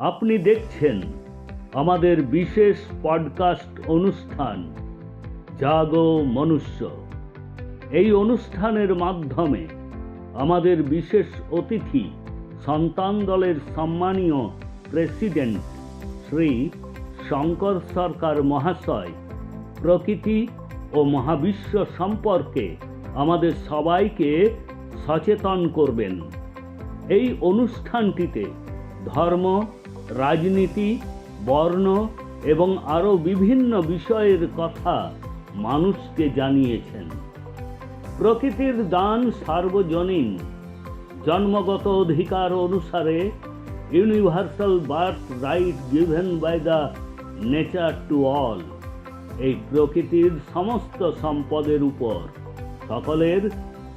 আপনি দেখছেন আমাদের বিশেষ পডকাস্ট অনুষ্ঠান জাগো মনুষ্য। এই অনুষ্ঠানের মাধ্যমে আমাদের বিশেষ অতিথি সন্তান দলের সম্মানীয় প্রেসিডেন্ট শ্রী শঙ্কর সরকার মহাশয় প্রকৃতি ও মহাবিশ্ব সম্পর্কে আমাদের সবাইকে সচেতন করবেন। এই অনুষ্ঠানটিতে ধর্ম, রাজনীতি, বর্ণ এবং আরও বিভিন্ন বিষয়ের কথা মানুষকে জানিয়েছেন। প্রকৃতির দান সার্বজনীন, জন্মগত অধিকার অনুসারে universal birth right given by the nature to all. এই প্রকৃতির সমস্ত সম্পদের উপর সকলের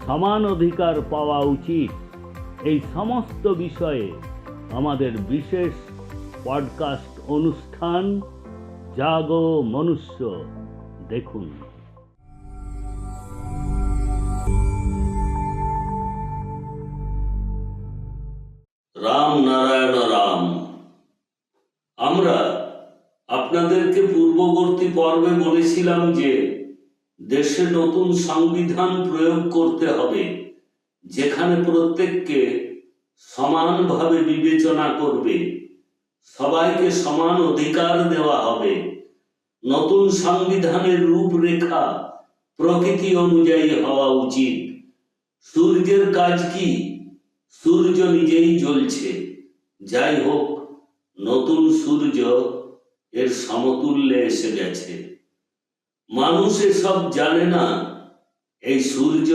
সমান অধিকার পাওয়া উচিত। এই সমস্ত বিষয়ে আমাদের বিশেষ পডকাস্ট অনুষ্ঠান জাগো মনুষ্য দেখুন। রাম নারায়ণ রাম। আমরা আপনাদেরকে পূর্ববর্তী পর্বে বলেছিলাম যে দেশে নতুন সংবিধান প্রয়োগ করতে হবে, যেখানে প্রত্যেককে সমানভাবে বিবেচনা করবে, সবাইকে সমান অধিকার দেওয়া হবে। নতুন সংবিধানের রূপরেখা প্রকৃতি অনুযায়ী হওয়া উচিত। সূর্যের কাজ কি? সূর্য নিজেই জ্বলছে। যাই হোক, নতুন সূর্য এর সমতুল্যে এসে গেছে। মানুষ এসব জানে না। এই সূর্য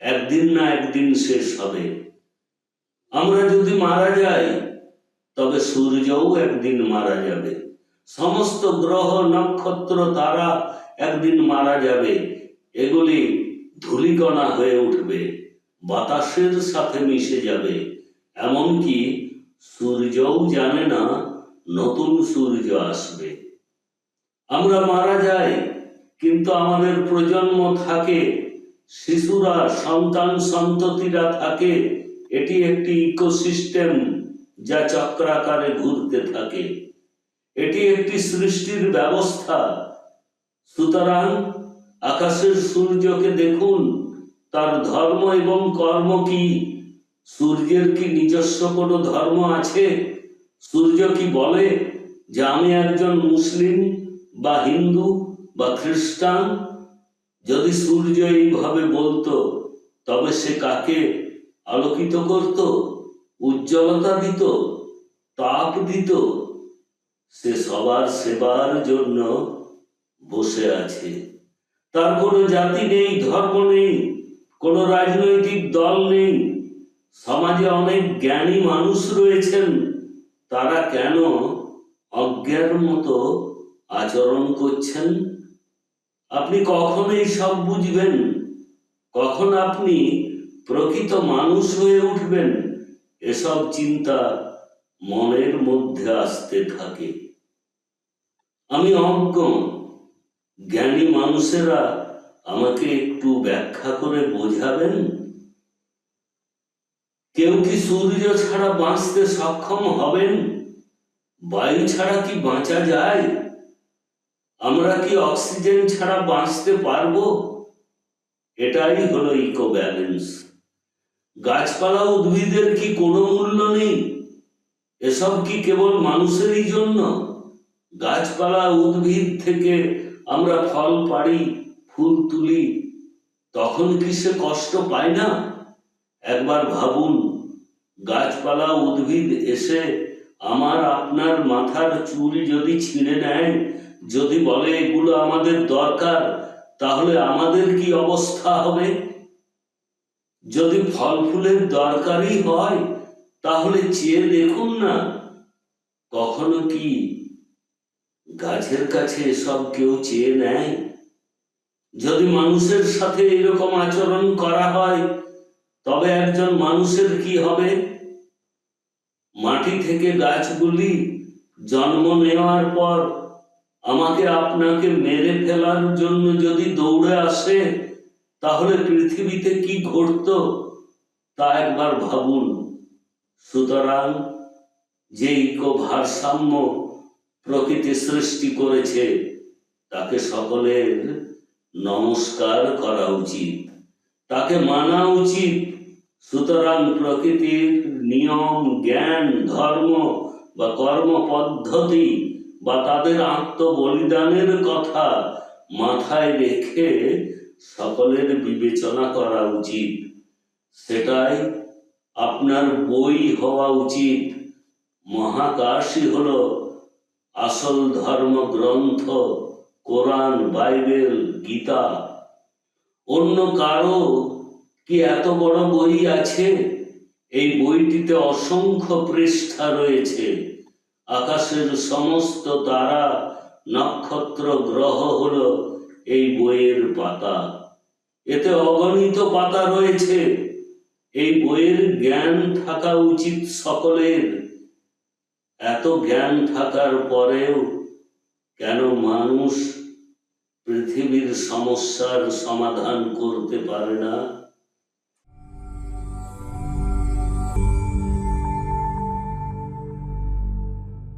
একদিন না একদিন শেষ হবে। আমরা যদি মারা যাই তবে সূর্যও একদিন মারা যাবে। সমস্ত গ্রহ, নক্ষত্র, তারা একদিন মারা যাবে। এগুলি ধূলিকণা হয়ে উঠবে, বাতাসের সাথে মিশে যাবে। এমনকি সূর্যও জানে না নতুন সূর্য আসবে। আমরা মারা যাই, কিন্তু আমাদের প্রজন্ম থাকে, শিশুরা, সন্তান সন্ততিরা থাকে। এটি একটি ইকোসিস্টেম যা চক্রাকারে ঘুরতে থাকে। এটি একটি সৃষ্টির ব্যবস্থা। সুতরাং আকাশের সূর্যকে দেখুন, তার ধর্ম এবং কর্ম কি? সূর্যের কি নিজস্ব কোনো ধর্ম আছে? সূর্য কি বলে যে আমি একজন মুসলিম বা হিন্দু বা খ্রিস্টান? যদি সূর্য এইভাবে বলতো, তবে সে কাকে আলোকিত করত, উজ্জ্বলতা দিত, তাপ দিত? সে সবার সেবার জন্য বসে আছে। তার কোনো জাতি নেই, ধর্ম নেই, কোনো রাজনৈতিক দল নেই। সমাজে অনেক জ্ঞানী মানুষ রয়েছেন। তারা কেন অজ্ঞার মতো আচরণ করছেন? আপনি কখন এই সব বুঝবেন? কখন আপনি প্রকৃত মানুষ হয়ে উঠবেন? এসব চিন্তা মনের মধ্যে আসতে থাকে। আমি অজ্ঞ। জ্ঞানী মানুষেরা আমাকে একটু ব্যাখ্যা করে বোঝাবেন। কেউ কি সূর্য ছাড়া বাঁচতে সক্ষম হবেন? বায়ু ছাড়া কি বাঁচা যায়? আমরা কি অক্সিজেন ছাড়া বাঁচতে পারবো? এটাই হলো ইকো ব্যালেন্স। গাছপালা, উদ্ভিদের কি কোনো মূল্য নেই? এসব কি কেবল মানুষেরই জন্য? গাছপালা, উদ্ভিদ থেকে আমরা ফল পাড়ি, ফুল তুলি, তখন কি সে কষ্ট পায় না? একবার ভাবুন, গাছপালা, উদ্ভিদ এসে আমার আপনার মাথার চুল যদি ছিঁড়ে নেয়, যদি বলে এগুলো আমাদের দরকার, তাহলে আমাদের কি অবস্থা হবে? যদি ফল ফুলের দরকারই হয়, তাহলে চেয়ে দেখুন না, কখনো কি গাছের কাছে এসব কেউ চেয়ে নেয়? যদি মানুষের সাথে এরকম আচরণ করা হয়, তবে একজন মানুষের কি হবে? মাটি থেকে গাছগুলি জন্ম নেওয়ার পর আমাকে আপনাকে মেরে ফেলার জন্য যদি দৌড়ে আসে, তাহলে পৃথিবীতে কি ঘটতো তা একবার ভাবুন। সুতরাং যে ভারসাম্য প্রকৃতি সৃষ্টি করেছে তাকে সকলের নমস্কার করা উচিত, তাকে মানা উচিত। সুতরাং প্রকৃতির নিয়ম, জ্ঞান, ধর্ম বা কর্ম পদ্ধতি বা তাদের আত্মবলিদানের কথা মাথায় রেখে সকলের বিবেচনা করা উচিত। সেটাই আপনার বই হওয়া উচিত। মহাকাশই হলো আসল ধর্মগ্রন্থ, কোরআন, বাইবেল, গীতা। অন্য কারো কি এত বড় বই আছে? এই বইটিতে অসংখ্য পৃষ্ঠা রয়েছে। আকাশের সমস্ত তারা, নক্ষত্র, গ্রহ হলো এই বইয়ের পাতা। এতে অগণিত পাতা রয়েছে। এই বইয়ের জ্ঞান থাকা উচিত সকলের। এত জ্ঞান থাকার পরেও কেন মানুষ পৃথিবীর সমস্যার সমাধান করতে পারে না?